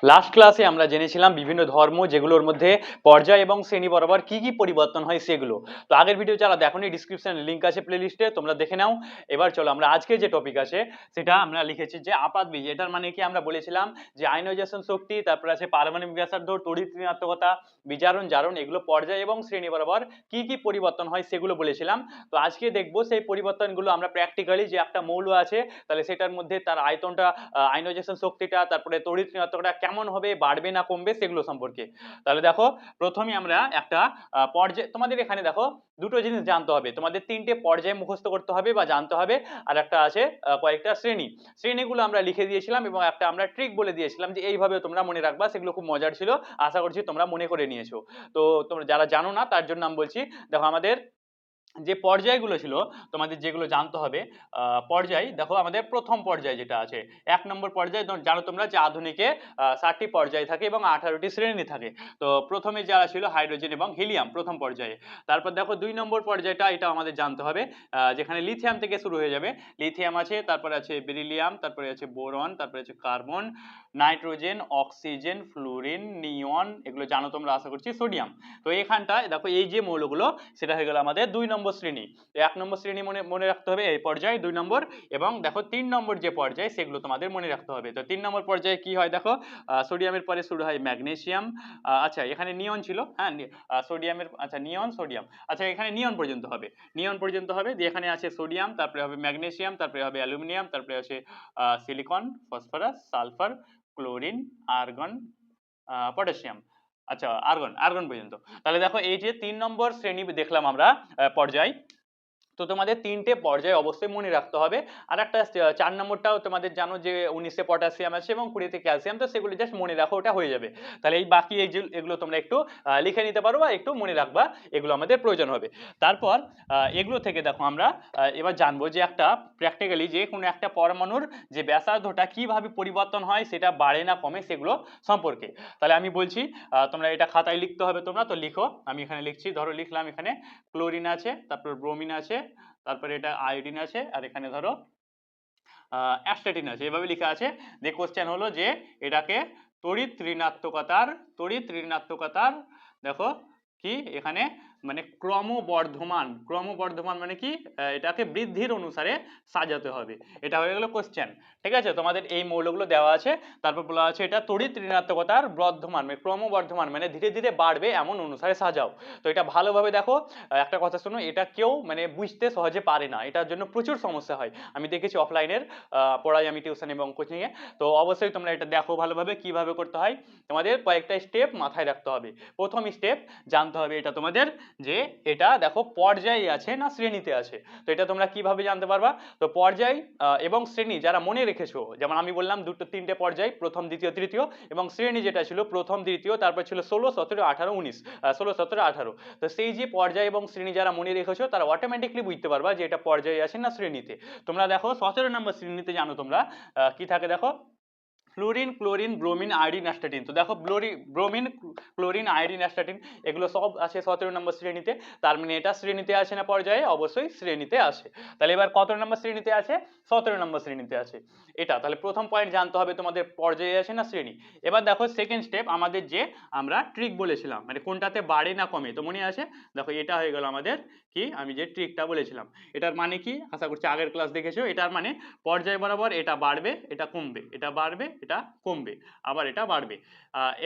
Last ক্লাসে আমরা জেনেছিলাম বিভিন্ন ধর্ম যেগুলোর মধ্যে পর্যায় এবং শ্রেণী বরাবর কি কি পরিবর্তন হয় সেগুলো। তো আগের ভিডিও যারা দেখোনি ডিসক্রিপশনে লিংক আছে প্লেলিস্টে, তোমরা দেখে নাও। এবার চলো আমরা আজকে যে টপিক আছে সেটা আমরা লিখেছি যে আপাত বীজ। এটার মানে কি আমরা বলেছিলাম যে আয়নাইজেশন শক্তি, তারপরে আছে পারমাণবিক ব্যাসার্ধ, তড়িৎ ঋণাত্মকতা, বিজারণ জারণ, এগুলো পর্যায় এবং শ্রেণী বরাবর কি কি পরিবর্তন হয় সেগুলো বলেছিলাম। তো আজকে দেখবো সেই পরিবর্তনগুলো আমরা প্র্যাকটিক্যালি, যে একটা মৌল আছে তাহলে সেটার মধ্যে তার আয়তনটা, আয়নাইজেশন শক্তিটা, তারপরে তড়িৎ ঋণাত্মকতা কেমন হবে, বাড়বে না কমবে, সেগুলো সম্পর্কে। তাহলে দেখো, প্রথমে আমরা একটা পর্যায়, তোমাদের এখানে দেখো দুটো জিনিস জানতে হবে, তোমাদের তিনটে পর্যায় মুখস্থ করতে হবে বা জানতে হবে, আর একটা আছে কয়েকটা শ্রেণীগুলো আমরা লিখে দিয়েছিলাম এবং একটা আমরা ট্রিক বলে দিয়েছিলাম যে এইভাবে তোমরা মনে রাখবা। সেগুলো খুব মজার ছিল, আশা করছি তোমরা মনে করে নিয়েছো। তো তোমরা যারা জানো না তার জন্য আমি বলছি। দেখো, আমাদের যে পর্যায়গুলো ছিল তোমাদের যেগুলো জানতে হবে, পর্যায় দেখো, আমাদের প্রথম পর্যায় যেটা আছে 1 নম্বর পর্যায়, জানো তোমরা যে আধুনিকে 60টি পর্যায় থাকে এবং 18টি শ্রেণী থাকে। তো প্রথমে যারা ছিল হাইড্রোজেন এবং হিলিয়াম প্রথম পর্যায়ে। তারপর দেখো 2 নম্বর পর্যায়টা, এটা আমাদের জানতে হবে, যেখানে লিথিয়াম থেকে শুরু হয়ে যাবে। লিথিয়াম আছে, তারপরে আছে বেরিলিয়াম, তারপরে আছে বোরন, তারপরে আছে কার্বন, নাইট্রোজেন, অক্সিজেন, ফ্লুরিন, নিয়ন, এগুলো জানো তোমরা আশা করছি, সোডিয়াম। তো এখানটায় দেখো এই যে মৌলগুলো, সেটা হয়ে গেল আমাদের 2 নম্বর শ্রেণী। তো 1 নম্বর শ্রেণী মনে মনে রাখতে হবে, এই পর্যায় 2 নম্বর। এবং দেখো 3 নম্বর যে পর্যায় সেগুলো তোমাদের মনে রাখতে হবে। তো 3 নম্বর পর্যায়ে কি হয় দেখো, সোডিয়ামের পরে শুরু হয় ম্যাগনেসিয়াম। আচ্ছা, এখানে নিয়ন ছিল, হ্যাঁ, সোডিয়ামের, আচ্ছা নিয়ন, সোডিয়াম, আচ্ছা এখানে নিয়ন পর্যন্ত হবে, নিয়ন পর্যন্ত হবে, দিয়ে এখানে আছে সোডিয়াম, তারপরে হবে ম্যাগনেসিয়াম, তারপরে হবে অ্যালুমিনিয়াম, তারপরে আছে silicon, phosphorus, sulphur, chlorine, argon, potassium. আচ্ছা, আর্গন, আর্গন পর্যন্ত। তাহলে দেখো এই যে 3 নম্বর শ্রেণী দেখলাম আমরা, পর্যায়। তো তোমাদের তিনটে পর্যায় অবশ্যই মনে রাখতে হবে। আর একটা 4 নম্বরটাও তোমাদের জানো যে 19-এ পটাশিয়াম আছে এবং 20-তে ক্যালসিয়াম, তো সেগুলো জাস্ট মনে রাখো, ওটা হয়ে যাবে। তাহলে এই বাকি এগুলো তোমরা একটু লিখে নিতে পারো বা একটু মনে রাখবা, এগুলো আমাদের প্রয়োজন হবে। তারপর এগুলো থেকে দেখো আমরা এবার জানবো যে একটা প্র্যাকটিক্যালি যে কোনো একটা পরমাণুর যে ব্যাসার্ধটা কিভাবে পরিবর্তন হয়, সেটা বাড়ে না কমে, সেগুলো সম্পর্কে। তাহলে আমি বলছি, তোমরা এটা খাতায় লিখতে হবে, তোমরা তো লিখো, আমি এখানে লিখছি। ধরো লিখলাম, এখানে ক্লোরিন আছে, তারপর ব্রোমিন আছে, তারপরে এটা আয়োডিন আছে, আর এখানে ধরো অ্যাস্টাটিন আছে, এভাবে লেখা আছে। যে কোশ্চেন হলো যে এটাকে তড়িৎ ঋণাত্মকতার দেখো কি এখানে, মানে ক্রমবর্ধমান মানে কি, এটাকে বৃদ্ধির অনুসারে সাজাতে হবে। এটা হয়ে গেল কোশ্চেন। ঠিক আছে, তোমাদের এই মৌলগুলো দেওয়া আছে, তারপর বলা আছে এটা তড়িৎ ঋণাত্মকতার বর্ধমান, মানে ক্রমবর্ধমান মানে ধীরে ধীরে বাড়বে এমন অনুসারে সাজাও। তো এটা ভালোভাবে দেখো। একটা কথা শোনো, এটা কেউ মানে বুঝতে সহজে পারে না, এটার জন্য প্রচুর সমস্যা হয়, আমি দেখেছি অফলাইনের পড়াই আমি টিউশন এবং কোচিং এ। তো অবশ্যই তোমরা এটা দেখো ভালোভাবে কিভাবে করতে হয়। তোমাদের কয়েকটা স্টেপ মাথায় রাখতে হবে। প্রথম স্টেপ জানতে হবে এটা তোমাদের, যে এটা দেখো পর্যায়ে আছে না শ্রেণীতে আছে। তো এটা তোমরা কিভাবে জানতে পারবা? তো পর্যায় এবং শ্রেণী যারা মনে রেখেছো, যেমন আমি বললাম তিনটে পর্যায়, প্রথম, দ্বিতীয়, তৃতীয়, এবং শ্রেণী যেটা ছিল প্রথম, দ্বিতীয়, তারপর ছিল 16, 17, 18, 19, 16, 17, 18। তো সেই যে পর্যায় এবং শ্রেণী যারা মনে রেখেছো তারা অটোমেটিকলি বুঝতে পারবা যে এটা পর্যায়ে আছে না শ্রেণীতে। তোমরা দেখো 17 নম্বর শ্রেণীতে জানো তোমরা কি থাকে দেখো, fluorine, chlorine, bromine, iodine, astatine. তো দেখো ব্রোমিন, ক্লোরিন, আয়োডিন, অ্যাস্টাটিন এগুলো সব আছে 17 নম্বর শ্রেণীতে। তার মানে এটা শ্রেণীতে আছে না পর্যায়ে? অবশ্যই শ্রেণীতে আছে। তাহলে এবার কত নম্বর শ্রেণীতে আছে? 17 নম্বর শ্রেণীতে আছে এটা। তাহলে প্রথম পয়েন্ট জানতে হবে তোমাদের পর্যায়ে আছে না শ্রেণী। এবার দেখো সেকেন্ড স্টেপ, আমাদের যে আমরা ট্রিক বলেছিলাম, মানে কোনটাতে বাড়ে না কমে, তো মনে আছে? দেখো এটা হয়ে গেল আমাদের কি, আমি যে ট্রিকটা বলেছিলাম, এটার মানে কি আশা করছি আগের ক্লাস দেখেছো। এটার মানে পর্যায় বরাবর এটা বাড়বে, এটা কমবে, এটা বাড়বে, এটা কমবে, আবার এটা বাড়বে।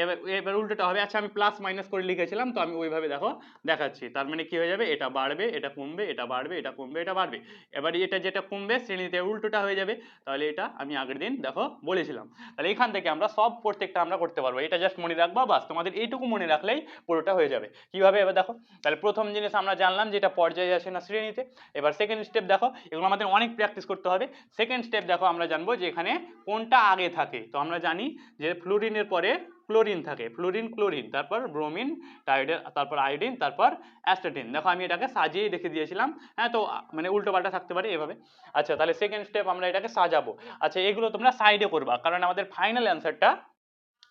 এবার এবার উল্টোটা হবে। আচ্ছা, আমি প্লাস মাইনাস করে লিখেছিলাম, তো আমি ওইভাবে দেখো দেখাচ্ছি। তার মানে কি হয়ে যাবে, এটা বাড়বে, এটা কমবে, এটা বাড়বে, এটা কমবে, এটা বাড়বে। এবার এটা যেটা কমবে শ্রেণীতে উল্টোটা হয়ে যাবে। তাহলে এটা আমি আগের দিন দেখো বলেছিলাম। তাহলে এখান থেকে আমরা সব প্রত্যেকটা আমরা করতে পারবো, এটা জাস্ট মনে রাখবা, বাস তোমাদের এইটুকু মনে রাখলেই পুরোটা হয়ে যাবে। কিভাবে? এবার দেখো, তাহলে প্রথম জিনিস আমরা জানলাম যে এটা পর্যায়ে আছে না শ্রেণীতে। এবার সেকেন্ড স্টেপ দেখো, এগুলো আমাদের অনেক প্র্যাকটিস করতে হবে। সেকেন্ড স্টেপ দেখো, আমরা জানবো যে এখানে কোনটা আগে থাকে। তো আমরা জানি যে ফ্লুরিনের পরে ক্লোরিন থাকে, ফ্লুরিন, ক্লোরিন, তারপর ব্রোমিন, তারপর আয়োডিন, তারপর অ্যাস্টাটিন। দেখো আমি এটাকে সাজিয়ে রেখে দিয়েছিলাম, হ্যাঁ, তো মানে উল্টো পাল্টা থাকতে পারে এভাবে। আচ্ছা, তাহলে সেকেন্ড স্টেপ আমরা এটাকে সাজাবো। আচ্ছা, এগুলো তোমরা সাইডে করবা, কারণ আমাদের ফাইনাল অ্যান্সারটা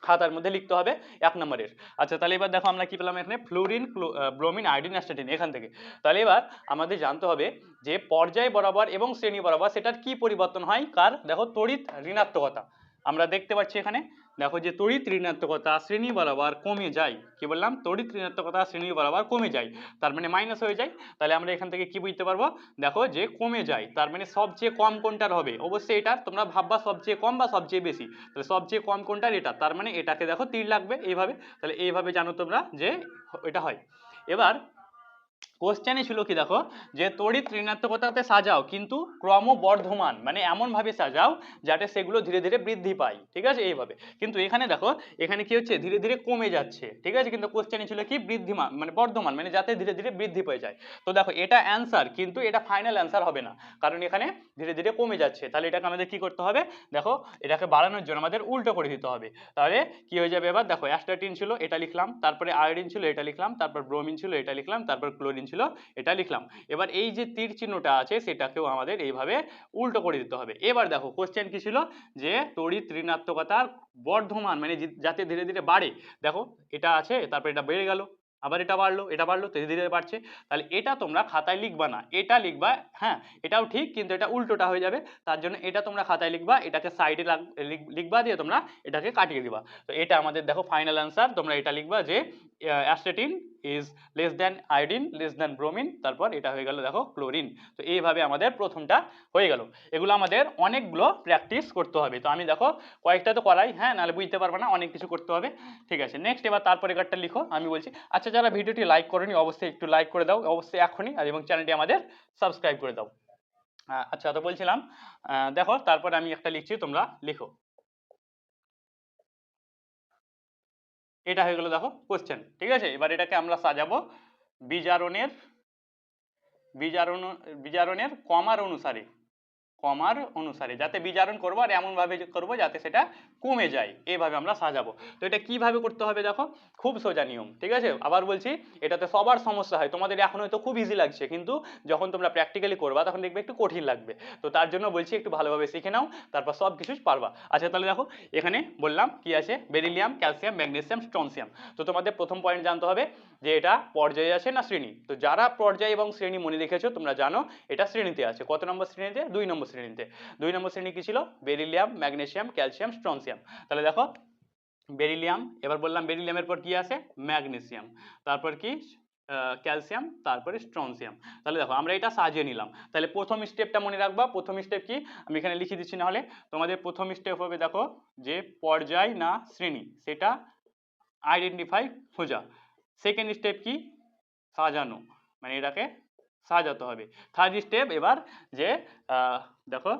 খাতার মধ্যে লিখতে হবে 1 নম্বরের। আচ্ছা, তাহলে এবার দেখো আমরা কি পেলাম এখানে, ফ্লুরিন, ব্রোমিন, আয়োডিন, অ্যাস্টাটিন এখান থেকে। তাহলে এবার আমাদের জানতে হবে যে পর্যায় বরাবর এবং শ্রেণী বরাবর সেটার কি পরিবর্তন হয়, কার? দেখো তড়িৎ ঋণাত্মকতা আমরা দেখতে পাচ্ছি এখানে, দেখো যে তড়িৎ ঋণাত্মকতা শ্রেণী বরাবর কমে যায়, কি বললাম, তড়িৎ ঋণাত্মকতা শ্রেণী বরাবর কমে যায়, তার মানে মাইনাস হয়ে যায়। তাহলে আমরা এখান থেকে কি বুঝতে পারবো, দেখো যে কমে যায়, তার মানে সবচেয়ে কম কোনটার হবে, অবশ্যই এটার। তোমরা ভাববা সবচেয়ে কম বা সবচেয়ে বেশি, তাহলে সবচেয়ে কম কোনটার, এটা। তার মানে এটাকে দেখো তীর লাগবে এইভাবে, তাহলে এইভাবে জানো তোমরা যে এটা হয়। এবার কোশ্চেনে ছিল কি, দেখো যে তড়িৎ ঋণাত্মকতাতে সাজাও কিন্তু ক্রমবর্ধমান, মানে এমন ভাবে সাজাও যাতে সেগুলো ধীরে ধীরে বৃদ্ধি পায়, ঠিক আছে, এইভাবে। কিন্তু এখানে দেখো, এখানে কি হচ্ছে, ধীরে ধীরে কমে যাচ্ছে, ঠিক আছে, কিন্তু কোশ্চেনে ছিল কি বৃদ্ধিমান, মানে বর্ধমান, মানে যাতে ধীরে ধীরে বৃদ্ধি পেয়ে যায়। তো দেখো এটা অ্যান্সার, কিন্তু এটা ফাইনাল অ্যান্সার হবে না, কারণ এখানে ধীরে ধীরে কমে যাচ্ছে। তাহলে এটাকে আমাদের কি করতে হবে, দেখো এটাকে বাড়ানোর জন্য আমাদের উল্টো করে দিতে হবে। তাহলে কি হয়ে যাবে, এবার দেখো অ্যাস্টাটিন ছিল, এটা লিখলাম, তারপরে আয়োডিন ছিল, এটা লিখলাম, তারপর ব্রোমিন ছিল, এটা লিখলাম, তারপর ক্লোরিন ছিল, এটা লিখলাম। এবার এই যে তীর চিহ্নটা আছে সেটাকেও আমাদের এইভাবে উল্টো করে দিতে হবে। এবার দেখো কোশ্চেন কি ছিল, যে তড়িৎ ঋণাত্মকতার বর্ধমান, মানে যাতে ধীরে ধীরে বাড়ে। দেখো এটা আছে, তারপর এটা বেড়ে গেল, আবার এটা বাড়লো, এটা বাড়লো, ধীরে ধীরে বাড়ছে। তাহলে এটা তোমরা খাতায় লিখবা না, এটা লিখবা, হ্যাঁ এটাও ঠিক, কিন্তু এটা উল্টোটা হয়ে যাবে। তার জন্য এটা তোমরা খাতায় লিখবা, এটাকে সাইডে লিখবা, দিয়ে তোমরা এটাকে কাটিয়ে দিবা। তো এটা আমাদের দেখো ফাইনাল অ্যান্সার। তোমরা এটা লিখবা যে astatine is less than iodine less than bromine, তারপর এটা হয়ে গেল দেখো ক্লোরিন। তো এইভাবে আমাদের প্রথমটা হয়ে গেল। এগুলো আমাদের অনেকগুলো প্র্যাকটিস করতে হবে। তো আমি দেখো কয়েকটা তো করাই, হ্যাঁ, নাহলে বুঝতে পারবে না, অনেক কিছু করতে হবে। ঠিক আছে, নেক্সট এবার তারপরে কারটা লিখো, আমি বলছি। আচ্ছা, যারা ভিডিওটি লাইক করেনি অবশ্যই একটু লাইক করে দাও, অবশ্যই এখনই, আর এবং চ্যানেলটি আমাদের সাবস্ক্রাইব করে দাও। আচ্ছা, তো বলছিলাম, দেখো তারপরে আমি একটা লিখছি, তোমরা লিখো। এটা হয়ে গেল দেখো কোশ্চেন, ঠিক আছে। এবার এটাকে আমরা সাজাবো বিজারণের বিজারণ বিজারণের কমার অনুসারে, কমার অনুসারে, যাতে বিজারণ করবো আর এমন ভাবে করবো যাতে সেটা কমে যায়, এইভাবে আমরা সাজাবো। তো এটা কিভাবে করতে হবে, দেখো খুব সোজা নিয়ম, ঠিক আছে। আবার বলছি, এটাতে সবার সমস্যা হয়, তোমাদের এখন হয়তো খুব ইজি লাগছে, কিন্তু যখন তোমরা প্র্যাকটিক্যালি করবা তখন দেখবে একটু কঠিন লাগবে। তো তার জন্য বলছি একটু ভালোভাবে শিখে নাও, তারপর সব কিছু পারবা। আচ্ছা, তাহলে দেখো এখানে বললাম কি আছে, বেরিলিয়াম, ক্যালসিয়াম, ম্যাগনেসিয়াম, স্ট্রনসিয়াম। তো তোমাদের প্রথম পয়েন্ট জানতে হবে যে এটা পর্যায়ে আছে না শ্রেণী। তো যারা পর্যায় এবং শ্রেণী মনে রেখেছো তোমরা জানো এটা শ্রেণীতে আছে। কত নম্বর শ্রেণীতে, 2 নম্বর শ্রেণীতে। 2 নম্বর শ্রেণী কি ছিল, বেরিলিয়াম, ম্যাগনেসিয়াম, ক্যালসিয়াম, স্ট্রনসিয়াম। তাহলে দেখো বেরিলিয়াম, এবার বললাম বেরিলিয়ামের পর কি আছে, ম্যাগনেসিয়াম, তারপর কি ক্যালসিয়াম, তারপরে স্ট্রনসিয়াম। তাহলে দেখো আমরা এটা সাজিয়ে নিলাম। তাহলে প্রথম স্টেপটা মনে রাখবা, প্রথম স্টেপ কি আমি এখানে লিখে দিচ্ছি, না হলে তোমাদের প্রথম স্টেপ হবে দেখো যে পর্যায় না শ্রেণী, সেটা আইডেন্টিফাই খোঁজা। সেকেন্ড স্টেপ কি, সাজানো, মানে এটাকে সাজাতে হবে। থার্ড স্টেপ এবার যে দেখো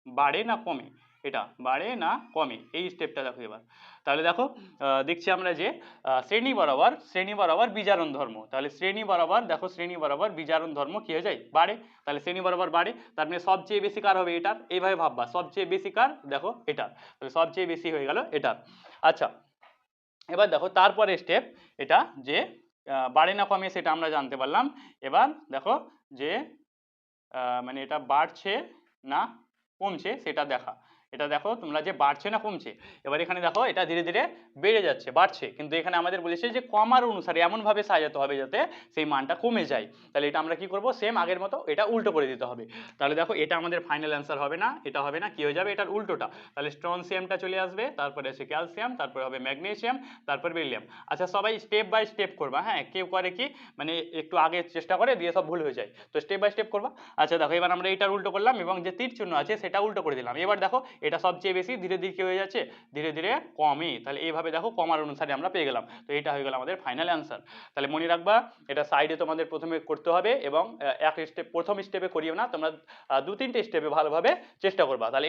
বাড়ে না কমে, এটা বাড়ে না কমে, এই স্টেপটা দেখো এবার। তাহলে দেখো দেখছি আমরা যে শ্রেণী বরাবর বিজারণ ধর্ম, তাহলে শ্রেণী বরাবর দেখো, শ্রেণী বরাবর বিজারণ ধর্ম কি হয়ে যায়, বাড়ে। তাহলে শ্রেণী বরাবর বাড়ে, তার মানে সবচেয়ে বেশি কার হবে, এটার। এইভাবে ভাববা, সবচেয়ে বেশি কার, দেখো এটার, তাহলে সবচেয়ে বেশি হয়ে গেল এটার। আচ্ছা, এবার দেখো তারপরে স্টেপ এটা যে বাড়ে না কমে সেটা আমরা জানতে পারলাম। এবার দেখো যে মানে এটা বাড়ছে না কমছে সেটা দেখা। এটা দেখো তোমরা যে বাড়ছে না কমছে, এবার এখানে দেখো এটা ধীরে ধীরে বেড়ে যাচ্ছে, বাড়ছে, কিন্তু এখানে আমাদের বলেছে যে কমার অনুসারে এমন ভাবে সাজাতে হবে যাতে সেই মানটা কমে যায়। তাহলে এটা আমরা কি করব, সেম আগের মতো এটা উল্টো করে দিতে হবে। তাহলে দেখো এটা আমাদের ফাইনাল অ্যান্সার হবে না, এটা হবে না, কি হয়ে যাবে, এটার উল্টোটা। তাহলে স্ট্রনসিয়ামটা চলে আসবে, তারপরে আছে ক্যালসিয়াম, তারপরে হবে ম্যাগনেসিয়াম, তারপর বেরিলিয়াম। আচ্ছা, সবাই স্টেপ বাই স্টেপ করবা, হ্যাঁ, কেউ করে কি মানে একটু আগে চেষ্টা করে দিয়ে সব ভুল হয়ে যায়, তো স্টেপ বাই স্টেপ করবা। আচ্ছা দেখো, এবার আমরা এটার উল্টো করলাম এবং যে তীর চিহ্ন আছে সেটা উল্টো করে দিলাম। এবার দেখো এটা সবচেয়ে বেশি, ধীরে ধীরে কি হয়ে যাচ্ছে, ধীরে ধীরে কমে। তাহলে এইভাবে দেখো কমার অনুসারে আমরা পেয়ে গেলাম। তো এটা হয়ে গেল আমাদের ফাইনাল অ্যান্সার। তাহলে মনে রাখবা এটা সাইডে তোমাদের প্রথমে করতে হবে, এবং এক স্টেপ, প্রথম স্টেপে করিও না তোমরা, 2-3টে স্টেপে ভালোভাবে চেষ্টা করবা। তাহলে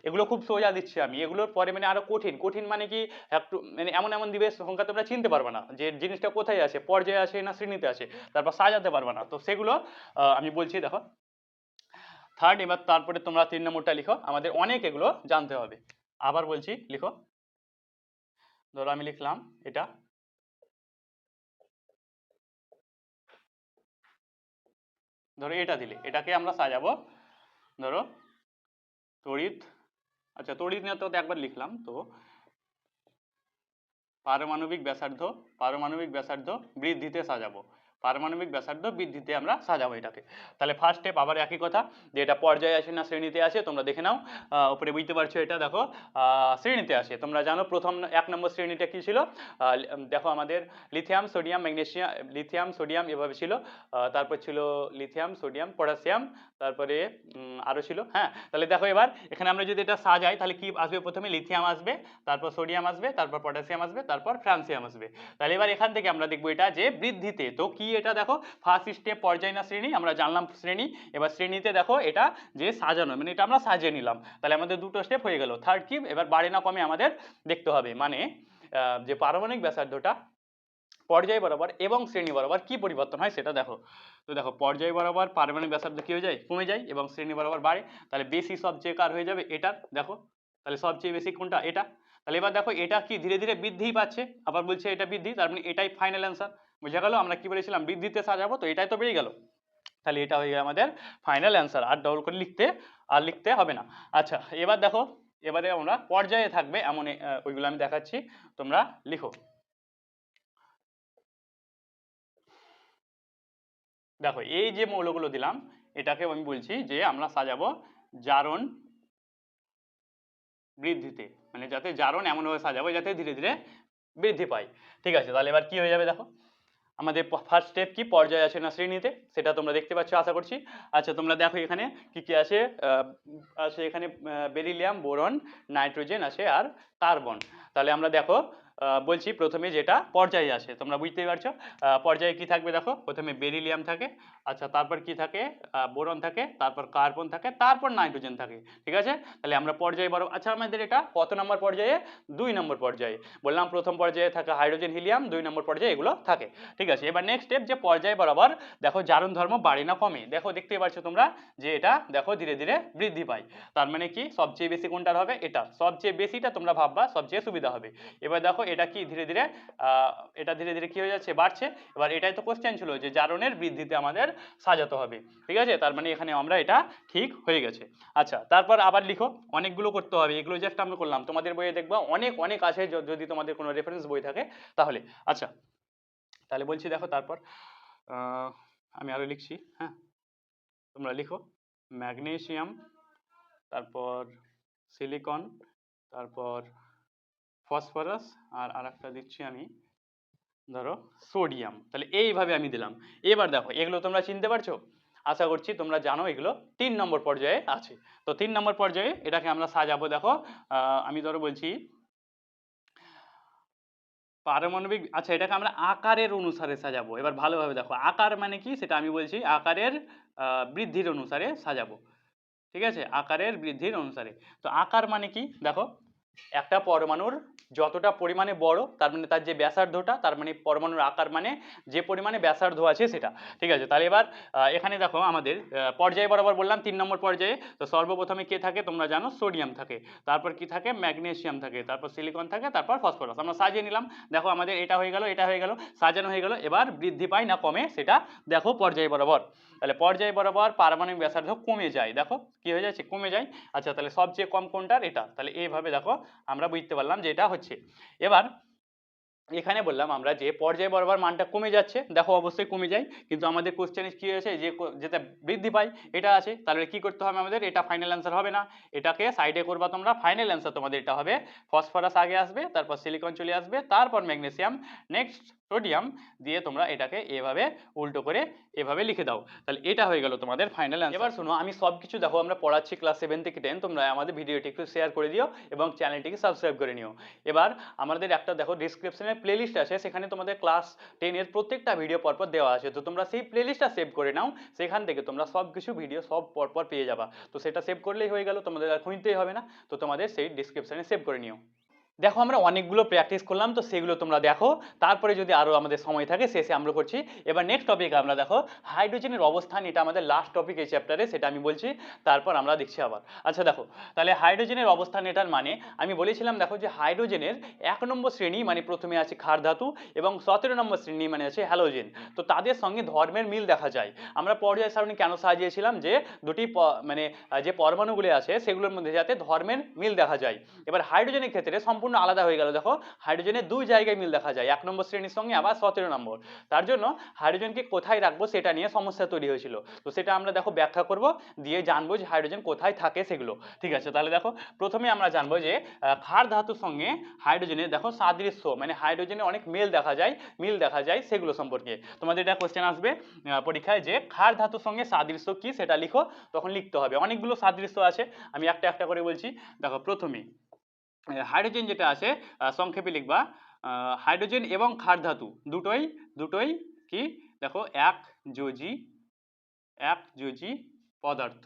এগুলো খুব সোজা দিচ্ছি আমি, এগুলোর পরে মানে আরো কঠিন কঠিন, মানে কি একটু মানে এমন এমন দিবে সংখ্যা তোমরা চিনতে পারবে না যে জিনিসটা কোথায় আছে, পর্যায়ে আছে না শ্রেণীতে আছে, তারপর সাজাতে পারবে না। তো সেগুলো আমি বলছি দেখো থার্ড। এবার তারপরে তোমরা 3 নম্বরটা লিখো, আমাদের অনেক এগুলো জানতে হবে। আবার বলছি লিখো, ধরো আমি লিখলাম এটা, ধরো এটা দিলে এটাকে আমরা সাজাবো, ধরো তড়িৎ, আচ্ছা তড়িৎ নিয়ে তো একবার লিখলাম, তো পারমাণবিক ব্যাসার্ধ বৃদ্ধিতে সাজাবো। পারমাণবিক ব্যাসার্ধ বৃদ্ধিতে আমরা সাজাবো এটাকে। তাহলে ফার্স্ট স্টেপ আবার একই কথা, যে এটা পর্যায়ে আছে না শ্রেণীতে আছে তোমরা দেখে নাও। উপরে বুঝতে পারছো, এটা দেখো শ্রেণীতে আছে। তোমরা জানো প্রথম 1 নম্বর শ্রেণীটা কি ছিল, দেখো আমাদের lithium sodium magnesium, lithium sodium এভাবে ছিল। তারপর ছিল লিথিয়াম সোডিয়াম পটাশিয়াম, তারপরে আরো ছিল। হ্যাঁ, তাহলে দেখো এবার এখানে আমরা যদি এটা সাজাই তাহলে কি আসবে, প্রথমে লিথিয়াম আসবে, তারপর সোডিয়াম আসবে, তারপর পটাশিয়াম আসবে, তারপর ফ্রান্সিয়াম আসবে। তাহলে এবার এখান থেকে আমরা দেখবো এটা যে বৃদ্ধিতে, তো কি এটা দেখো ফার্স্ট স্টেপ পর্যায় না শ্রেণী, আমরা জানলাম শ্রেণী। এবার শ্রেণীতে দেখো এটা যে সাজানো, মানে এটা আমরা সাজিয়ে নিলাম, তাহলে আমাদের দুটো স্টেপ হয়ে গেল। থার্ড কি, এবার বাড়ে না কমে আমাদের দেখতে হবে, মানে যে পারমাণবিক ব্যাসার্ধটা পর্যায় বরাবর এবং শ্রেণী বরাবর কি পরিবর্তন হয় সেটা দেখো। তো দেখো পর্যায় বরাবর পারমাণবিক ব্যাসার্ধ কি হয়ে যায়, কমে যায়, এবং শ্রেণী বরাবর বাড়ে। তাহলে বেশি সবচেয়ে কার হয়ে যাবে, এটার। দেখো তাহলে সবচেয়ে বেশি কোনটা, এটা। তাহলে এবার দেখো এটা কি ধীরে ধীরে বৃদ্ধিই পাচ্ছে, আবার বলছে এটা বৃদ্ধি, তার মানে এটাই ফাইনাল অ্যান্সার। বুঝে গেল, আমরা কি বলেছিলাম বৃদ্ধিতে সাজাবো, তো এটাই তো বেড়ে গেল। তাহলে এটা হয়ে গেল আমাদের ফাইনাল অ্যান্সার, আর ডবল করে লিখতে হবে না। আচ্ছা এবার দেখো, এবারে আমরা পর্যায়ে থাকবে এমন ওইগুলো আমি দেখাচ্ছি, তোমরা লিখো। দেখো এই যে মৌলগুলো দিলাম, এটাকে আমি বলছি যে আমরা সাজাবো জারণ বৃদ্ধিতে, মানে যাতে জারণ এমনভাবে সাজাবো যাতে ধীরে ধীরে বৃদ্ধি পায়। ঠিক আছে, তাহলে এবার কি হয়ে যাবে দেখো, আমাদের ফার্স্ট স্টেপ কি পর্যায়ে আছে না শ্রেণীতে, সেটা তোমরা দেখতে পাচ্ছ আশা করছি। আচ্ছা তোমরা দেখো এখানে কি কি আছে, আছে এখানে বেরিলিয়াম, বোরন, নাইট্রোজেন আছে আর কার্বন। তাহলে আমরা দেখো বলছি প্রথমে যেটা পর্যায়ে আছে, তোমরা বুঝতেই পারছো পর্যায়ে কি থাকবে। দেখো প্রথমে বেরিলিয়াম থাকে, আচ্ছা তারপর কি থাকে, বোরন থাকে, তারপর কার্বন থাকে, তারপর নাইট্রোজেন থাকে। ঠিক আছে, তাহলে আমরা পর্যায়ে বড়, আচ্ছা আমাদের এটা কত নম্বর পর্যায়ে, 2 নম্বর পর্যায়ে। বললাম প্রথম পর্যায়ে থাকে হাইড্রোজেন হিলিয়াম, 2 নম্বর পর্যায়ে এগুলো থাকে। ঠিক আছে, এবার নেক্সট স্টেপ যে পর্যায় বরাবর দেখো জারণ ধর্ম বাড়ে না কমে, দেখো দেখতেই পাচ্ছ তোমরা যে এটা দেখো ধীরে ধীরে বৃদ্ধি পায়। তার মানে কি সবচেয়ে বেশি কোনটার হবে, এটা সবচেয়ে বেশিটা তোমরা ভাববা সবচেয়ে সুবিধা হবে। এবার দেখো এটা কি ধীরে ধীরে এটা ধীরে ধীরে কি হয়ে যাচ্ছে, বাড়ছে। এবার এটাই তো কোশ্চেন ছিল যে জারণের বৃদ্ধিতে আমাদের সাজাতে হবে। ঠিক আছে, তার মানে এখানে আমরা এটা ঠিক হয়ে গেছে। আচ্ছা তারপর আবার লিখো, অনেকগুলো করতে হবে, এগুলো জাস্ট আমরা করলাম, তোমাদের বইয়ে দেখবা অনেক অনেক আছে, যদি তোমাদের কোনো রেফারেন্স বই থাকে তাহলে। আচ্ছা তাহলে বলছি দেখো তারপর আমি আরো লিখছি, হ্যাঁ তোমরা লিখো ম্যাগনেসিয়াম, তারপর সিলিকন, তারপর ফসফরাস, আর আরেকটা দিচ্ছি আমি ধরো সোডিয়াম। তাহলে এইভাবে আমি দিলাম। এবার দেখো এগুলো তোমরা চিনতে পারছো, আশা করছি তোমরা জানো এগুলো 3 নম্বর পর্যায়ে আছে। তো 3 নম্বর পর্যায়ে এটাকে আমরা সাজাবো। দেখো আমি ধরো বলছি পারমাণবিক, আচ্ছা এটাকে আমরা আকারের অনুসারে সাজাবো। এবার ভালোভাবে দেখো আকার মানে কি সেটা আমি বলছি, আকারের বৃদ্ধির অনুসারে সাজাবো। ঠিক আছে, আকারের বৃদ্ধির অনুসারে। তো আকার মানে কি দেখো, একটা পরমাণুর যতটা পরিমাণে বড় তার মানে তার যে ব্যাসার্ধটা, তার মানে পরমাণুর আকার মানে যে পরিমাণে ব্যাসার্ধ আছে সেটা। ঠিক আছে, তাহলে এবার এখানে দেখো আমাদের পর্যায় বরাবর বললাম 3 নম্বর পর্যায়ে। তো সর্বপ্রথমে কে থাকে তোমরা জানো, সোডিয়াম থাকে, তারপর কি থাকে ম্যাগনেসিয়াম থাকে, তারপর সিলিকন থাকে, তারপর ফসফরাস। আমরা সাজিয়ে নিলাম, দেখো আমাদের এটা হয়ে গেল, এটা হয়ে গেল, সাজানো হয়ে গেল। এবার বৃদ্ধি পায় না কমে সেটা দেখো পর্যায় বরাবর। তাহলে পর্যায় বরাবর পারমাণবিক ব্যাসার্ধ কমে যায়, দেখো কি হয়ে যাচ্ছে, কমে যায়। আচ্ছা তাহলে সবচেয়ে কম কোনটার, এটা। তাহলে এইভাবে দেখো আমরা বুঝতে পারলাম যে এটা হচ্ছে। এবার এখানে বললাম আমরা যে পর্যায় বরাবর মানটা কমে যাচ্ছে, দেখো অবশ্যই কমে যায়, কিন্তু আমাদের কোশ্চেনে কি হয়েছে যে যেটা বৃদ্ধি পায় এটা আছে। তাহলে কি করতে হবে আমাদের, এটা ফাইনাল অ্যান্সার হবে না, এটাকে সাইডে করবা তোমরা। ফাইনাল অ্যান্সার তোমাদের এটা হবে ফসফরাস আগে আসবে, তারপর সিলিকন চলে আসবে, তারপর ম্যাগনেসিয়াম, নেক্সট সোডিয়াম, দিয়ে তোমরা এটাকে এভাবে উল্টো করে এভাবে লিখে দাও। তাহলে এটা হয়ে গেল তোমাদের ফাইনাল অ্যান্সার। এবার শোনো, আমি সবকিছু দেখো আমরা পড়াচ্ছি ক্লাস 7 থেকে 10, তোমরা আমাদের ভিডিওটি একটু শেয়ার করে দিও এবং চ্যানেলটিকে সাবস্ক্রাইব করে নিও। এবার আমাদের একটা দেখো ডিসক্রিপশনে প্লেলিস্ট আছে, সেখানে তোমাদের ক্লাস 10 এর প্রত্যেকটা ভিডিও পরপর দেওয়া আছে। তো তোমরা সেই প্লেলিস্টটা সেভ করে নাও, সেখান থেকে তোমরা সব কিছু ভিডিও সব পরপর পেয়ে যাবা। তো সেটা সেভ করলেই হয়ে গেল, তোমাদের আর খুঁজতেই হবে না। তো তোমাদের সেই ডিসক্রিপশনে সেভ করে নিও। দেখো আমরা অনেকগুলো প্র্যাকটিস করলাম, তো সেগুলো তোমরা দেখো, তারপরে যদি আরো আমাদের সময় থাকে শেষে আমরা করছি। এবার নেক্সট টপিক আমরা দেখো হাইড্রোজেনের অবস্থান, এটা আমাদের লাস্ট টপিক এই চ্যাপ্টারে, সেটা আমি বলছি, তারপর আমরা দেখছি আবার। আচ্ছা দেখো তাহলে হাইড্রোজেনের অবস্থান এটার মানে আমি বলেছিলাম, দেখো যে হাইড্রোজেনের 1 নম্বর শ্রেণী মানে প্রথমে আছে ক্ষার ধাতু, এবং 17 নম্বর শ্রেণী মানে আছে হ্যালোজেন। তো তাদের সঙ্গে ধর্মের মিল দেখা যায়। আমরা পর্যায় সারণী কেন সাজিয়েছিলাম, যে দুটি মানে যে পরমাণুগুলি আছে সেগুলোর মধ্যে যাতে ধর্মের মিল দেখা যায়। এবার হাইড্রোজেনের ক্ষেত্রে সম্পূর্ণ সম্পূর্ণ আলাদা হয়ে গেল। দেখো হাইড্রোজেনের দুই জায়গায় মিল দেখা যায়, 1 নম্বর শ্রেণীর সঙ্গে আবার 17 নম্বর। তার জন্য হাইড্রোজেনকে কোথায় রাখবো সেটা নিয়ে সমস্যা তৈরি হয়েছিল। তো সেটা আমরা দেখো ব্যাখ্যা করব, দিয়ে জানবো যে হাইড্রোজেন কোথায় থাকে সেগুলো। ঠিক আছে, তাহলে দেখো প্রথমে আমরা জানবো যে ক্ষার ধাতুর সঙ্গে হাইড্রোজেনের দেখো সাদৃশ্য, মানে হাইড্রোজেনের অনেক মিল দেখা যায় সেগুলো সম্পর্কে। তোমাদের এটা কোশ্চেন আসবে পরীক্ষায় যে ক্ষার ধাতুর সঙ্গে সাদৃশ্য কি সেটা লিখো, তখন লিখতে হবে। অনেকগুলো সাদৃশ্য আছে, আমি একটা একটা করে বলছি। দেখো প্রথমে হাইড্রোজেন যেটা আছে সংক্ষেপে লিখবা হাইড্রোজেন এবং ক্ষার ধাতু দুটোই কি দেখো একযোজি পদার্থ।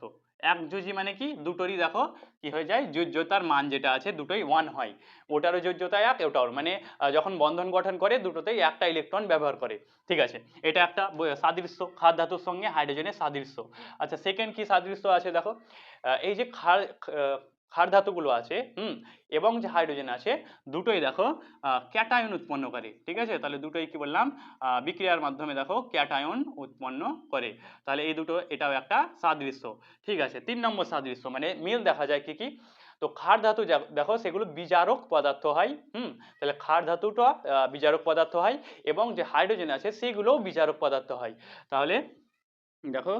একযোজি মানে কি দুটোরই দেখো কি হয়ে যায়, যোজ্যতার মান যেটা আছে দুটোই 1 হয়। ওটারও যোজ্যতা 1, ওটাও, মানে যখন বন্ধন গঠন করে দুটোতেই একটা ইলেকট্রন ব্যবহার করে। ঠিক আছে, এটা একটা সাদৃশ্য, ক্ষার ধাতুর সঙ্গে হাইড্রোজেনের সাদৃশ্য। আচ্ছা, সেকেন্ড কি সাদৃশ্য আছে দেখো, এই যে ক্ষার ধাতুগুলো আছে এবং যে হাইড্রোজেন আছে দুটোই দেখো ক্যাটায়ন উৎপন্ন করে। ঠিক আছে, তাহলে দুটোই কি বললাম, বিক্রিয়ার মাধ্যমে দেখো ক্যাটায়ন উৎপন্ন করে। তাহলে এই দুটো, এটাও একটা সাদৃশ্য। ঠিক আছে, 3 নম্বর সাদৃশ্য মানে মিল দেখা যায় কি কি, তো ক্ষার ধাতু দেখো সেগুলো বিজারক পদার্থ হয়। তাহলে ক্ষার ধাতুটা বিজারক পদার্থ হয়, এবং যে হাইড্রোজেন আছে সেগুলোও বিজারক পদার্থ হয়। তাহলে দেখো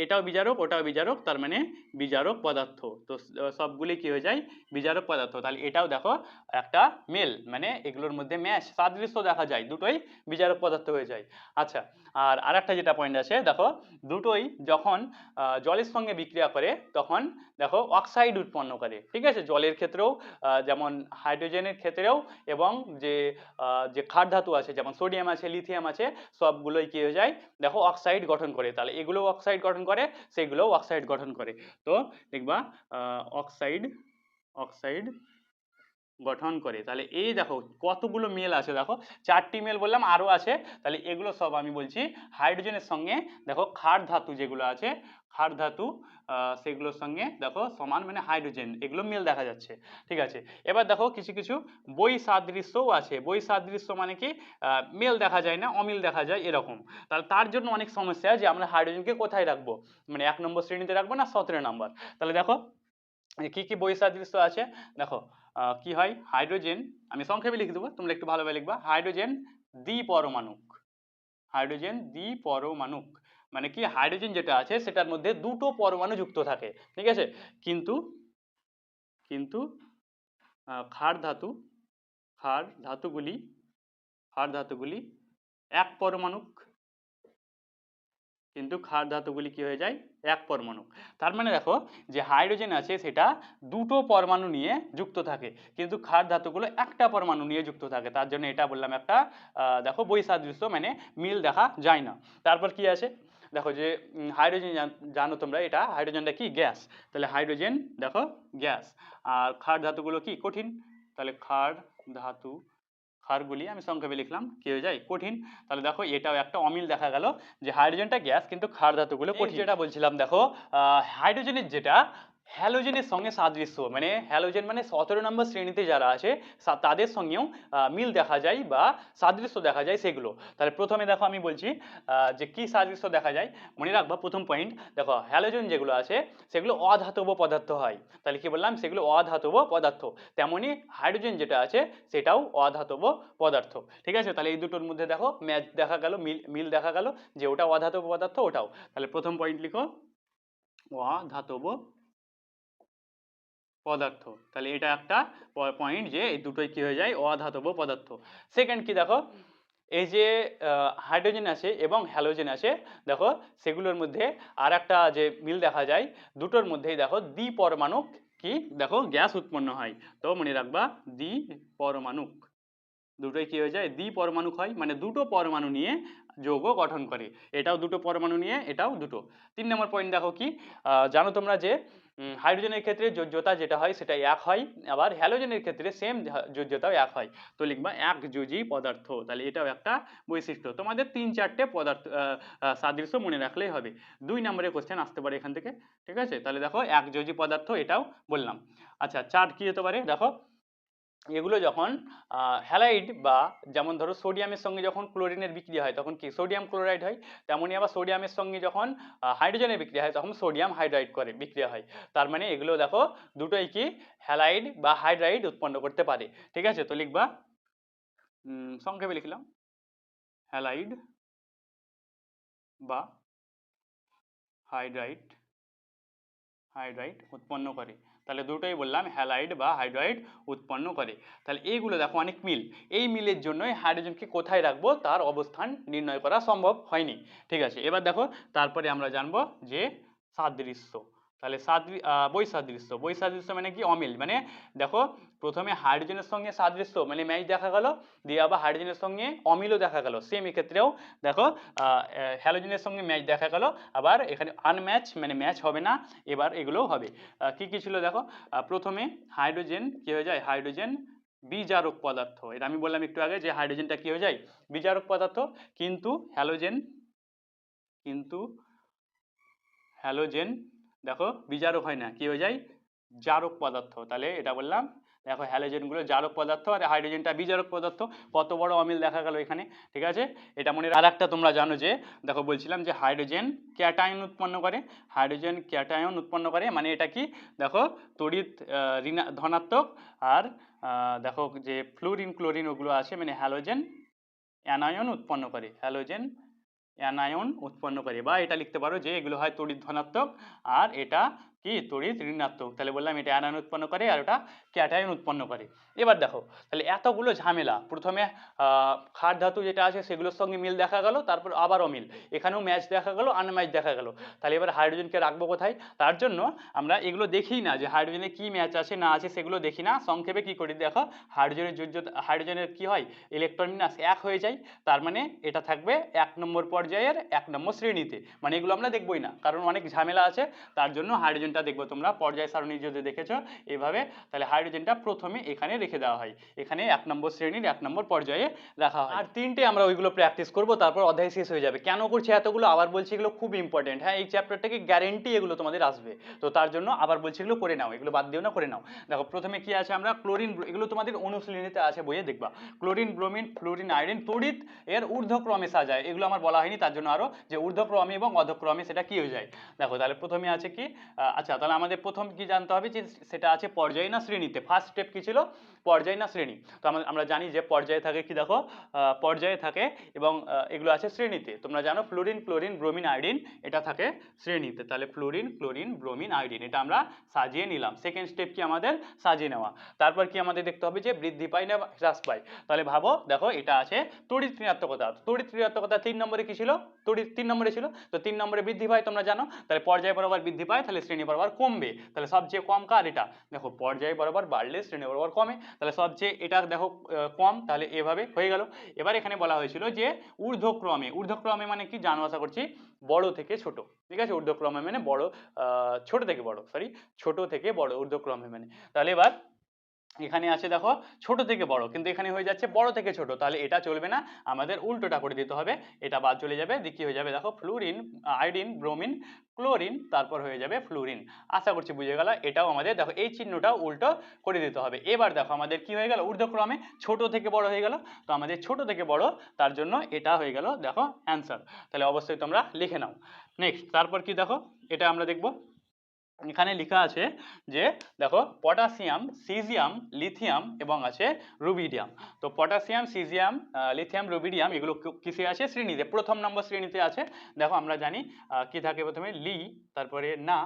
এটাও বিজারক ওটাও বিজারক, তার মানে বিজারক পদার্থ। তো সবগুলি কি হয়ে যায়, বিজারক পদার্থ। তাহলে এটাও দেখো একটা মেল, মানে এগুলোর মধ্যে ম্যাচ সাদৃশ্য দেখা যায়, দুটোই বিজারক পদার্থ হয়ে যায়। আচ্ছা, আর আরেকটা যেটা পয়েন্ট আছে দেখো, দুটোই যখন জলের সঙ্গে বিক্রিয়া করে তখন দেখো অক্সাইড উৎপন্ন করে। ঠিক আছে, জলের ক্ষেত্রেও যেমন হাইড্রোজেনের ক্ষেত্রেও, এবং যে ক্ষার ধাতু আছে যেমন সোডিয়াম আছে লিথিয়াম আছে সবগুলোই কি হয়ে যায় দেখো অক্সাইড গঠন করে। তাহলে এগুলো অক্সাইড গঠন করে, সেগুলোও অক্সাইড গঠন করে। তো দেখবা অক্সাইড গঠন করে। তাহলে এই দেখো কতগুলো মেল আছে, দেখো 4টি মেল বললাম, আরো আছে। তাহলে এগুলো সব আমি বলছি হাইড্রোজেনের সঙ্গে দেখো ক্ষার ধাতু যেগুলো আছে, ক্ষার ধাতু সেগুলোর সঙ্গে দেখো সমান, মানে হাইড্রোজেন, এগুলো মিল দেখা যাচ্ছে। ঠিক আছে, এবার দেখো কিছু কিছু বৈসাদৃশ্যও আছে। বৈসাদৃশ্য মানে কি মেল দেখা যায় না, অমিল দেখা যায় এরকম। তাহলে তার জন্য অনেক সমস্যা যে আমরা হাইড্রোজেনকে কোথায় রাখবো, মানে 1 নম্বর শ্রেণীতে রাখবো না 17 নম্বর। তাহলে দেখো কি কি বৈসাদৃশ্য আছে দেখো, কি হয় হাইড্রোজেন, আমি সংক্ষেপে লিখে দেবো, তোমরা একটু ভালোভাবে লিখবা। হাইড্রোজেন দ্বিপরমাণুক, হাইড্রোজেন দ্বিপরমাণুক মানে কি, হাইড্রোজেন যেটা আছে সেটার মধ্যে দুটো পরমাণু যুক্ত থাকে। ঠিক আছে, কিন্তু কিন্তু ক্ষার ধাতুগুলি এক পরমাণুক, কিন্তু ক্ষার ধাতুগুলি কি হয়ে যায় এক পরমাণু। তার মানে দেখো যে হাইড্রোজেন আছে সেটা দুটো পরমাণু নিয়ে যুক্ত থাকে, কিন্তু ক্ষার ধাতুগুলো একটা পরমাণু নিয়ে যুক্ত থাকে। তার জন্য এটা বললাম একটা দেখো বৈসাদৃশ্য, মানে মিল দেখা যায় না। তারপর কি আছে দেখো, যে হাইড্রোজেন জানো তোমরা, এটা হাইড্রোজেনটা কি গ্যাস, তাহলে হাইড্রোজেন দেখো গ্যাস, আর ক্ষার ধাতুগুলো কি কঠিন। তাহলে ক্ষারগুলি আমি সংক্ষেপে লিখলাম কি হয়ে যায় কঠিন। তাহলে দেখো এটাও একটা অমিল দেখা গেল, যে হাইড্রোজেনটা গ্যাস কিন্তু ক্ষার ধাতুগুলো কঠিন। যেটা বলছিলাম দেখো, হাইড্রোজেনের যেটা হ্যালোজেনের সঙ্গে সাদৃশ্য, মানে হ্যালোজেন মানে 17 নম্বর শ্রেণীতে যারা আছে তাদের সঙ্গেও মিল দেখা যায় বা সাদৃশ্য দেখা যায় সেগুলো। তাহলে প্রথমে দেখো আমি বলছি যে কি সাদৃশ্য দেখা যায়, মনে রাখবা প্রথম পয়েন্ট দেখো, হ্যালোজেন যেগুলো আছে সেগুলো অধাতব পদার্থ হয়। তাহলে কি বললাম, সেগুলো অধাতব পদার্থ। তেমনি হাইড্রোজেন যেটা আছে সেটাও অধাতব পদার্থ। ঠিক আছে, তাহলে এই দুটোর মধ্যে দেখো ম্যাচ দেখা গেল, মিল দেখা গেল, যে ওটা অধাতব পদার্থ ওটাও। তাহলে প্রথম পয়েন্ট লিখো অধাতব পদার্থ। তাহলে এটা একটা পয়েন্ট, যে এই দুটোই কি হয়ে যায় অধাতব পদার্থ। সেকেন্ড কি দেখো, এই যে হাইড্রোজেন আছে এবং হ্যালোজেন আছে দেখো, সেগুলোর মধ্যে আর একটা যে মিল দেখা যায়, দুটোর মধ্যেই দেখো দ্বিপরমাণুক কি দেখো গ্যাস উৎপন্ন হয়। তো মনে রাখবা দ্বিপরমাণুক, দুটোই কি হয়ে যায় দ্বিপরমাণুক হয়, মানে দুটো পরমাণু নিয়ে যৌগ গঠন করে। এটাও দুটো পরমাণু নিয়ে, এটাও দুটো। 3 নম্বর পয়েন্ট দেখো কি, জানো তোমরা যে হাইড্রোজেনের ক্ষেত্রে যোজ্যতা যেটা হয় সেটা 1 হয়, আবার হ্যালোজেনের ক্ষেত্রে সেম যোজ্যতাও 1 হয়। তো লিখবা একযোজি পদার্থ। তাহলে এটাও একটা বৈশিষ্ট্য। তোমাদের 3-4টে পদার্থ সাদৃশ্য মনে রাখলেই হবে। 2 নম্বরের কোশ্চেন আসতে পারে এখান থেকে। ঠিক আছে, তাহলে দেখো একযোজি পদার্থ এটাও বললাম। আচ্ছা, 4 কি হতে পারে দেখো, এগুলো যখন হ্যালাইড বা যেমন ধরো সোডিয়ামের সঙ্গে যখন ক্লোরিনের বিক্রিয়া হয় তখন কি সোডিয়াম ক্লোরাইড হয়, তেমনই আবার সোডিয়ামের সঙ্গে যখন হাইড্রোজেনের বিক্রিয়া হয় তখন সোডিয়াম হাইড্রাইড করে বিক্রিয়া হয়। তার মানে এগুলো দেখো দুটোই কি হ্যালাইড বা হাইড্রাইড উৎপন্ন করতে পারে। ঠিক আছে, তো লিখবা সংক্ষেপে লিখলাম হ্যালাইড বা হাইড্রাইড হাইড্রাইড উৎপন্ন করে। তাহলে দুটোই বললাম হ্যালাইড বা হাইড্রাইড উৎপন্ন করে। তাহলে এইগুলো দেখো অনেক মিল, এই মিলের জন্যই হাইড্রোজেনকে কোথায় রাখবো তার অবস্থান নির্ণয় করা সম্ভব হয়নি। ঠিক আছে, এবার দেখো তারপরে আমরা জানবো যে সাদৃশ্য। তাহলে বৈসাদৃশ্য, বৈসাদৃশ্য মানে কি অমিল, মানে দেখো প্রথমে হাইড্রোজেনের সঙ্গে সাদৃশ্য মানে ম্যাচ দেখা গেল, দিয়ে আবার হাইড্রোজেনের সঙ্গে অমিলও দেখা গেল, সেম এক্ষেত্রেও দেখো হ্যালোজেনের সঙ্গে ম্যাচ দেখা গেল, আবার এখানে আনম্যাচ মানে ম্যাচ হবে না, এবার এগুলোও হবে। কি কি ছিল দেখো, প্রথমে হাইড্রোজেন কি হয়ে যায়, হাইড্রোজেন বিজারক পদার্থ, এটা আমি বললাম একটু আগে যে হাইড্রোজেনটা কি হয়ে যায় বিজারক পদার্থ, কিন্তু কিন্তু হ্যালোজেন দেখো বিজারক হয় না, কি হয়ে যায় জারক পদার্থ। তাহলে এটা বললাম দেখো হ্যালোজেনগুলো জারক পদার্থ আর হাইড্রোজেনটা বিজারক পদার্থ, কত বড় অমিল দেখা গেল এখানে। ঠিক আছে, এটা মনে আর একটা তোমরা জানো যে দেখো বলছিলাম যে হাইড্রোজেন ক্যাটায়ন উৎপন্ন করে, হাইড্রোজেন ক্যাটায়ন উৎপন্ন করে মানে এটা কি দেখো তড়িৎ ধনাত্মক, আর দেখো যে ফ্লুরিন ক্লোরিন ওগুলো আছে মানে হ্যালোজেন অ্যানায়ন উৎপন্ন করে, হ্যালোজেন অ্যানায়ন উৎপন্ন করে, বা এটা লিখতে পারো যে এগুলো হয় তড়িৎ ধনাত্মক আর এটা কি তড়িৎ ঋণাত্মক। তাহলে বললাম এটা অ্যানায়ন উৎপন্ন করে আর ওটা ক্যাটায়ন উৎপন্ন করে। এবার দেখো তাহলে এতগুলো ঝামেলা, প্রথমে ক্ষার ধাতু যেটা আছে সেগুলোর সঙ্গে মিল দেখা গেল, তারপর আবার অমিল, এখানেও ম্যাচ দেখা গেল আনম্যাচ দেখা গেল। তাহলে এবার হাইড্রোজেনকে রাখবো কোথায়, তার জন্য আমরা এগুলো দেখি না যে হাইড্রোজেনে কি ম্যাচ আছে না আছে, সেগুলো দেখি না, সংক্ষেপে কি করি দেখো হাইড্রোজেনের কি হয় ইলেকট্রন বিন্যাস এক হয়ে যায়, তার মানে এটা থাকবে 1 নম্বর পর্যায়ের 1 নম্বর শ্রেণীতে, মানে এগুলো আমরা দেখবই না কারণ অনেক ঝামেলা আছে, তার জন্য হাইড্রোজেনটা দেখবো তোমরা পর্যায় সারণী যদি দেখেছো এইভাবে, তাহলে হাইড্রোজেনটা প্রথমে এখানে রেখে দেওয়া হয়, এখানে 1 নম্বর শ্রেণীর 1 নম্বর পর্যায়ে রাখা হয়। আর তিনটে আমরা ওইগুলো প্র্যাকটিস করব, তারপর অধ্যায় শেষ হয়ে যাবে। কেন করছি এতগুলো আবার বলছি, এগুলো খুব ইম্পর্টেন্ট, হ্যাঁ এই চ্যাপ্টারটাকে গ্যারেন্টি এগুলো তোমাদের আসবে, তো তার জন্য আবার বলছি এগুলো করে নাও, এগুলো বাদ দিও না, করে নাও। দেখো প্রথমে কি আছে, আমরা ক্লোরিন, এগুলো তোমাদের অনুশীলনীতে আছে বইয়ে দেখবা, ক্লোরিন ব্রোমিন ফ্লুরিন আয়োডিন তড়িৎ এর ঊর্ধ্বক্রমে সাজায়, এগুলো আমার বলা হয়নি তার জন্য আরো যে ঊর্ধ্বক্রমে এবং অধক্রমে সেটা কি হয়ে যায়। দেখো তাহলে প্রথমে আছে কি আচ্ছা তাহলে আমাদের প্রথম কি জানতে হবে যে সেটা আছে পর্যায় না শ্রেণীতে, ফার্স্ট স্টেপ কি ছিল পর্যায় না শ্রেণী। তো আমরা জানি যে পর্যায়ে থাকে কি দেখো পর্যায়ে থাকে এবং এগুলো আছে শ্রেণীতে, তোমরা জানো ফ্লুরিন ক্লোরিন ব্রোমিন আয়োডিন এটা থাকে শ্রেণীতে, তাহলে ফ্লুরিন ক্লোরিন ব্রোমিন আয়োডিন এটা আমরা সাজিয়ে নিলাম। সেকেন্ড স্টেপ কি আমাদের সাজিয়ে নেওয়া, তারপর কি আমাদের দেখতে হবে যে বৃদ্ধি পায় না হ্রাস পায়, তাহলে ভাবো দেখো এটা আছে তড়িৎ ঋণাত্মকতা, তড়িৎ ঋণাত্মকতা 3 নম্বরে কি ছিল, তড়িৎ 3 নম্বরে ছিল, তো 3 নম্বরে বৃদ্ধি পায় তোমরা জানো, তাহলে পর্যায় বরাবর বৃদ্ধি পায় তাহলে শ্রেণী বরাবর কমবে, তাহলে সবচেয়ে কম কার এটা দেখো পর্যায় বরাবর বাড়লে শ্রেণী বরাবর কমে, তাহলে সবচেয়ে এটা দেখো কম, তাহলে এভাবে হয়ে গেল। এবার এখানে বলা হয়েছিল যে ঊর্ধ্বক্রমে, ঊর্ধ্বক্রমে মানে কি জানো আশা করছি বড় থেকে ছোট, ঠিক আছে ঊর্ধ্বক্রমে মানে বড় ছোট থেকে বড়, সরি ছোট থেকে বড় ঊর্ধ্বক্রমে মানে, তাহলে এবার এখানে আছে দেখো ছোট থেকে বড়, কিন্তু এখানে হয়ে যাচ্ছে বড় থেকে ছোট, তাহলে এটা চলবে না, আমাদের উল্টোটা করে দিতে হবে, এটা বাদ চলে যাবে, কি হয়ে যাবে দেখো ফ্লুরিন আয়োডিন ব্রোমিন ক্লোরিন তারপর হয়ে যাবে ফ্লুরিন। আশা করছি বুঝে গেল, এটাও আমাদের দেখো এই চিহ্নটাও উল্টো করে দিতে হবে। এবার দেখো আমাদের কি হয়ে গেল ঊর্ধ্বক্রমে ছোট থেকে বড় হয়ে গেল, তো আমাদের ছোট থেকে বড় তার জন্য এটা হয়ে গেল দেখো অ্যান্সার, তাহলে অবশ্যই তোমরা লিখে নাও। নেক্সট তারপর কি দেখো এটা আমরা দেখবো, এখানে লেখা আছে যে দেখো পটাশিয়াম সিজিয়াম লিথিয়াম এবং আছে রুবিডিয়াম, তো পটাশিয়াম সিজিয়াম লিথিয়াম রুবিডিয়াম এগুলো কিসে আছে শ্রেণীতে, প্রথম নম্বর শ্রেণীতে আছে। দেখো আমরা জানি কি থাকে প্রথমে লি, তারপরে না,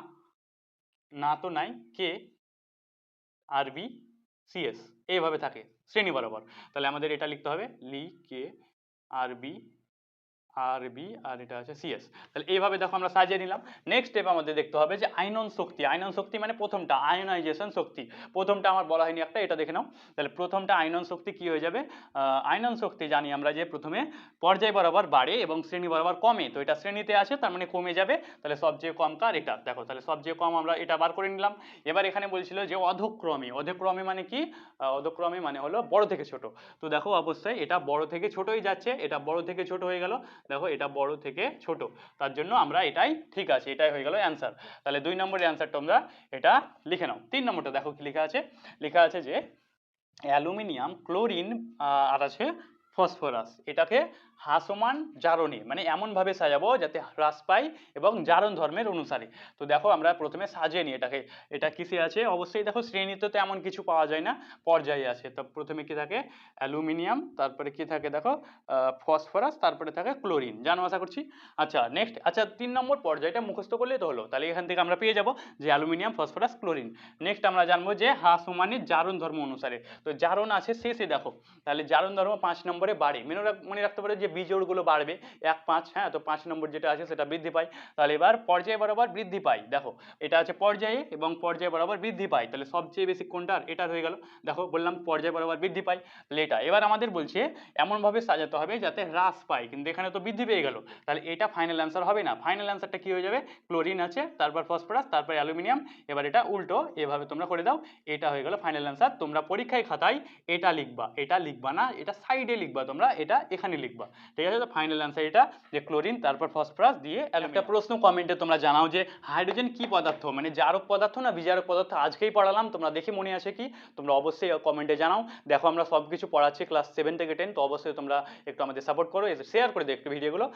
না তো নাই, কে, আরবি, সিএস এইভাবে থাকে শ্রেণী বরাবর, তাহলে আমাদের এটা লিখতে হবে লি কে আরবি আরবি আর এটা আছে সিএস, তাহলে এইভাবে দেখো আমরা সাজিয়ে নিলাম। নেক্সট স্টেপ আমাদের দেখতে হবে যে আয়নন শক্তি, আয়নন শক্তি মানে প্রথমটা আয়নাইজেশন শক্তি, প্রথমটা আমার বলা হয়নি একটা, এটা দেখে নাও, তাহলে প্রথমটা আয়নন শক্তি কি হয়ে যাবে, আয়নন শক্তি জানি আমরা যে প্রথমে পর্যায় বরাবর বাড়ে এবং শ্রেণী বরাবর কমে, তো এটা শ্রেণীতে আছে তার মানে কমে যাবে, তাহলে সবচেয়ে কম কার এটা দেখো, তাহলে সবচেয়ে কম আমরা এটা বার করে নিলাম। এবার এখানে বলছিল যে অধক্রমে, অধক্রমে মানে কি, অধক্রমে মানে হলো বড় থেকে ছোট, তো দেখো অবশ্যই এটা বড় থেকে ছোটই যাচ্ছে, এটা বড় থেকে ছোট হয়ে গেল, দেখো এটা বড় থেকে ছোট, তার জন্য আমরা এটাই ঠিক আছে, এটাই হয়ে গেল অ্যান্সার। তাহলে 2 নম্বরের অ্যান্সার তোমরা এটা লিখে নাও। 3 নম্বরটা দেখো কি লেখা আছে, লেখা আছে যে অ্যালুমিনিয়াম, ক্লোরিন আর আছে ফসফরাস। এটাকে হ্রাসমান জারণে মানে এমনভাবে সাজাবো যাতে হ্রাস পায় এবং জারণ ধর্মের অনুসারে। তো দেখো আমরা প্রথমে সাজিয়ে নিই এটাকে। এটা কিসে আছে? অবশ্যই দেখো শ্রেণীতে তো এমন কিছু পাওয়া যায় না, পর্যায়ে আছে। তো প্রথমে কি থাকে? অ্যালুমিনিয়াম, তারপরে কি থাকে দেখো ফসফরাস, তারপরে থাকে ক্লোরিন। জানো আশা করছি। আচ্ছা নেক্সট, আচ্ছা 3 নম্বর পর্যায়টা মুখস্থ করলেই তো হলো। তাহলে এখান থেকে আমরা পেয়ে যাব যে অ্যালুমিনিয়াম, ফসফরাস, ক্লোরিন। নেক্সট আমরা জানবো যে হ্রাসমানের জারণ ধর্ম অনুসারে। তো জারণ আছে শেষে দেখো, তাহলে জারণ ধর্ম 5 নম্বরে বাড়ে। মনে রাখতে পারো যে বিজোড়গুলো বাড়বে 1 5, হ্যাঁ, তো 5 নম্বর যেটা আছে সেটা বৃদ্ধি পায়। তাহলে এবার পর্যায় বরাবর বৃদ্ধি পায়। দেখো এটা আছে পর্যায়ে এবং পর্যায় বরাবর বৃদ্ধি পায়, তাহলে সবচেয়ে বেশি কোনটার? এটার হয়ে গেল। দেখো বললাম পর্যায় বরাবর বৃদ্ধি পায়, তাহলে এটা। এবার আমাদের বলছে এমনভাবে সাজাতে হবে যাতে হ্রাস পায়, কিন্তু এখানে তো বৃদ্ধি পেয়ে গেল, তাহলে এটা ফাইনাল অ্যান্সার হবে না। ফাইনাল অ্যান্সারটা কি হয়ে যাবে? ক্লোরিন আছে, তারপর ফসফরাস, তারপর অ্যালুমিনিয়াম। এবার এটা উল্টো এভাবে তোমরা করে দাও, এটা হয়ে গেল ফাইনাল অ্যান্সার। তোমরা পরীক্ষায় খাতায় এটা লিখবা, এটা লিখবা না, এটা সাইডে লিখবা, তোমরা এটা এখানে লিখবা, ঠিক আছে? তো ফাইনাল অ্যান্সার এটা, যে ক্লোরিন তারপর ফসফরাস দিয়ে একটা প্রশ্ন কমেন্টে তোমরা জানাও যে হাইড্রোজেন কি পদার্থ, মানে জারক পদার্থ না বিজারক পদার্থ? আজকেই পড়ালাম, তোমরা দেখে মনে আছে কি? তোমরা অবশ্যই কমেন্টে জানাও। দেখো আমরা সব কিছু পড়াচ্ছি ক্লাস 7 থেকে 10, তো অবশ্যই তোমরা একটু আমাদের সাপোর্ট করো, শেয়ার করে দিও একটু ভিডিওগুলো।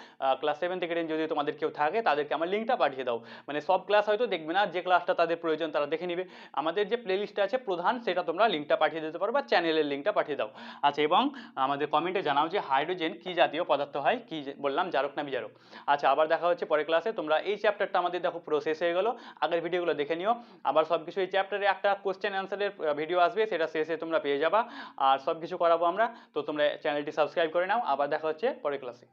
ক্লাস 7 থেকে 10 যদি তোমাদের কেউ থাকে তাদেরকে আমার লিঙ্কটা পাঠিয়ে দাও। মানে সব ক্লাস হয়তো দেখবে না, যে ক্লাসটা তাদের প্রয়োজন তারা দেখে নিবে। আমাদের যে প্লেলিস্ট আছে প্রধান, সেটা তোমরা লিঙ্কটা পাঠিয়ে দিতে পারো বা চ্যানেলের লিঙ্কটা পাঠিয়ে দাও। আচ্ছা, এবং আমাদের কমেন্টে জানাও যে হাইড্রোজেন কি জাতীয় পদার্থ হয়, কি বললাম, জারক না বিজারক। আচ্ছা, আবার দেখা হচ্ছে পরের ক্লাসে। তোমরা এই চ্যাপ্টারটা আমাদের দেখো পুরো শেষ হয়ে গেল, আগের ভিডিওগুলো দেখে নিও। আবার সব কিছু এই চ্যাপ্টারে একটা কোশ্চেন অ্যান্সারের ভিডিও আসবে, সেটা শেষে তোমরা পেয়ে যাবা। আর সব কিছু করাবো আমরা, তো তোমরা চ্যানেলটি সাবস্ক্রাইব করে নাও। আবার দেখা হচ্ছে পরের ক্লাসে।